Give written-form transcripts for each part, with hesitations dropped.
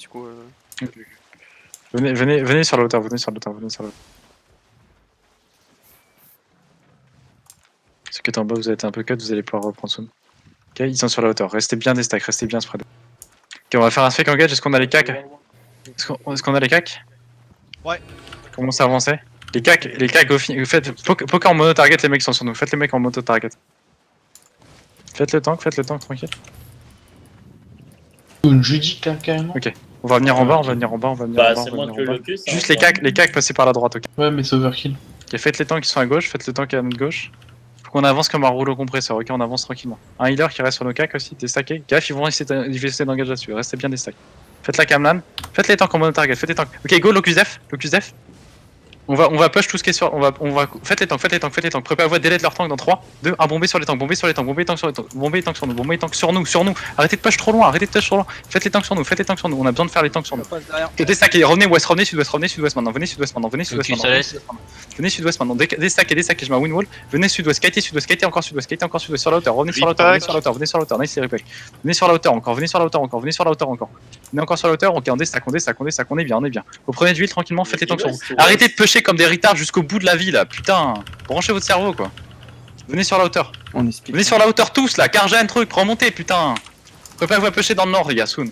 Du coup, Venez sur la hauteur, venez sur la hauteur, venez sur la hauteur. Ceux qui étaient en bas, vous avez été un peu cut, vous allez pouvoir reprendre soon. Ok, ils sont sur la hauteur, restez bien des stacks, restez bien spread. Ok, on va faire un fake engage, est-ce qu'on a les cacs? Est-ce qu'on a les cacs? Ouais. Commencez à avancer. Les cacs, faites poker en mono target, les mecs sont sur nous, faites les mecs en mono target. Faites le tank, tranquille. Une Judy carrément. Ok, on va venir en bas, on va venir en bas, on va venir en bas. C'est moins que le locus. Juste les cacs, passez par la droite, ok. Ouais, mais c'est overkill. Ok, faites les tanks qui sont à gauche, faites le tank à notre gauche. Faut qu'on avance comme un rouleau compresseur, ok, on avance tranquillement. Un healer qui reste sur nos cacs aussi, déstacké. Gaffe, ils vont essayer d'engager là-dessus, restez bien déstack. Faites la camlan, faites les tanks en mono target, faites les tanks. Ok, go, locus def. On va push tout ce qui est sur. Faites les tanks. Préparez-vous à delete leur tank dans 3, 2, 1, bombez sur les tanks, bombez les tanks sur nous, Arrêtez de push trop loin, Faites les tanks sur nous, on a besoin de faire les tanks sur nous. Déstackez, revenez sud-ouest maintenant, venez sud-ouest maintenant. Venez sud-ouest maintenant, déstackez, je mets un windwall. Venez sud-ouest, kitez encore sud-ouest, sur la hauteur, revenez sur la hauteur, nice les replays. Venez sur la hauteur encore. Venez encore sur la hauteur, ok, on déstack, on est bien. Vous prenez du heal tranquillement, faites les tanks sur vous. Arrêtez de pusher comme des retards jusqu'au bout de la vie là, putain. Branchez votre cerveau quoi. Venez sur la hauteur. Venez sur la hauteur tous là, Karjan truc, remontez putain. Préparez-vous à pusher dans le nord les gars, soon.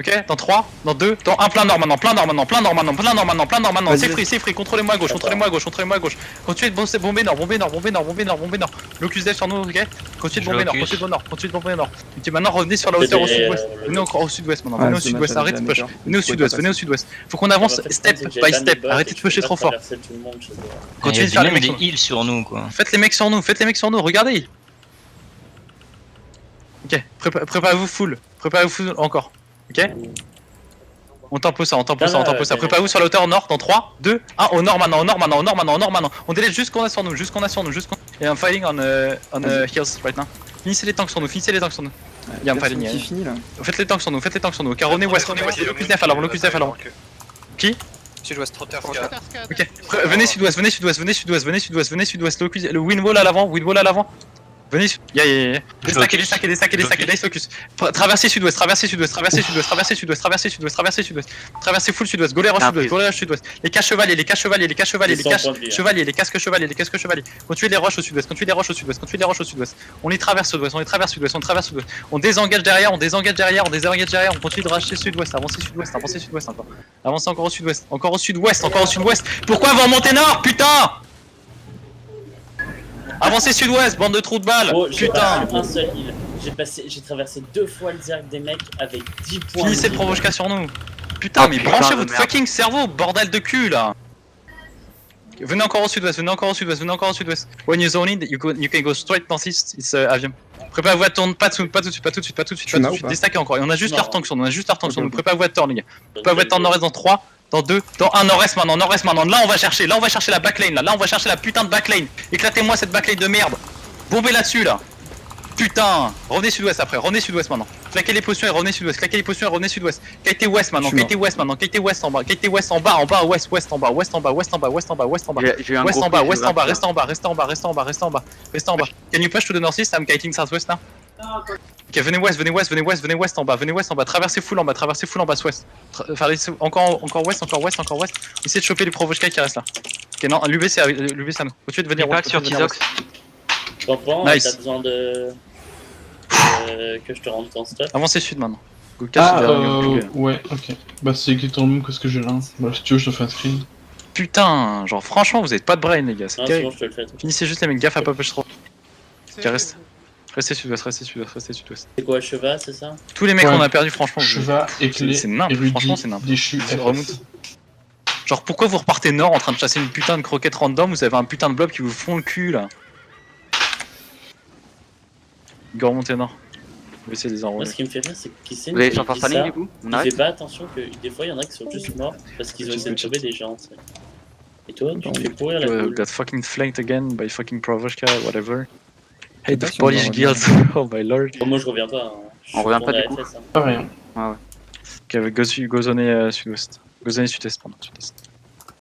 Ok, dans 3, dans 2, dans 1, plein nord maintenant, c'est free, contrôlez-moi à gauche. Continuez de bomber nord. Locus dev sur nous, ok. Continuez de bomber nord. Ok, maintenant revenez sur la hauteur au sud-ouest. Venez encore au sud-ouest maintenant, venez au sud-ouest, arrêtez de push. Venez au sud-ouest. Faut qu'on avance step by step, arrêtez de pusher trop fort. Continuez de faire les heals sur nous quoi. Faites les mecs sur nous, regardez. Ok, préparez-vous full encore. Ok. On tempo ça. Préparez-vous sur la hauteur nord dans 3, 2, 1, au nord maintenant. On délève juste qu'on a sur nous, Et I'm fighting on hills right now. Finissez les tanks sur nous. Yeah, I'm fighting, yeah. Faites les tanks sur nous. Ok, revenez west. Locus def alors. Qui? sud-ouest, trotter. Ok, venez sud-ouest. Le windwall à l'avant. Venez, déstackez, nice focus. Traversez sud-ouest. Traversez full sud-ouest, go les rush sud-ouest. Les casques chevaliers. Continuez les rushs au sud-ouest. On les traverse sud-ouest. On désengage derrière, on continue de rusher sud-ouest, avancez sud-ouest encore. Avancez encore au sud-ouest. Pourquoi vous remontez nord, putain? Avancez sud-ouest, bande de trous de balles, putain. Un seul heal. J'ai traversé 2 fois le direct des mecs avec 10 points. Finissez le provocation sur nous. Putain, mais branchez votre fucking cerveau, bordel de cul là. Venez encore au sud-ouest. When you zone in, you can go straight northeast, it's avion. Préparez-vous à tourner, pas tout de suite. Déstackez encore, et on a juste leur tank sur nous, Préparez-vous à tourner les gars. Préparez-vous à tourner nord-est dans 3. Dans 2, dans 1, nord-est maintenant. Là on va chercher la backlane là. Là on va chercher la putain de backlane. Éclatez-moi cette backlane de merde. Bombez là-dessus là. Putain. Revenez sud-ouest après, maintenant. Claquez les potions et revenez sud-ouest. Kitez west maintenant, Kitez west en bas. West en bas. Restez en bas. Can you push to the northeast? I'm kiting southwest now. Ok, venez west en bas, traversez full en bas, souest. Encore west. Essayez de choper les provoqués qui restent là. Ok, non, l'UB c'est à nous. Au dessus de venir west. Sur Tizox. Nice. T'as besoin de. Que je te rende ton stuff. Avancez sud maintenant. Ouais, ok. Bah, c'est exactement le même que ce que j'ai là. Bah, si tu veux, je te fais un screen. Putain, genre franchement, vous êtes pas de brain les gars, c'est terrible. Bon, je te le fais. Finissez juste les mecs, gaffe à pas push trop. Ok, restez sud-ouest. C'est quoi, Cheva, c'est ça? Tous les mecs qu'on a perdu, franchement, Cheva, Éclé, c'est nimp, franchement c'est nimp. Déchu, Genre pourquoi vous repartez nord en train de chasser une putain de croquette random, vous avez un putain de blob qui vous fond le cul là. Go remonter nord. On va essayer de les enrouler. Moi ce qui me fait rire c'est qu'ils sait. Vous avez sur Force Planning du coup? Il fait pas attention que des fois il y en a qui sont juste morts parce qu'ils ont essayé de sauver des gens. Et toi tu te fais pourrir la boule. Got fucking flanked again by fucking Provoshka, whatever. Hey, the Polish guild, oh my lord. Moi je reviens pas. On revient pas du coup. Pas rien. Ok, go zoner sud-ouest. Go zoner sud-est, pardon, sud-est.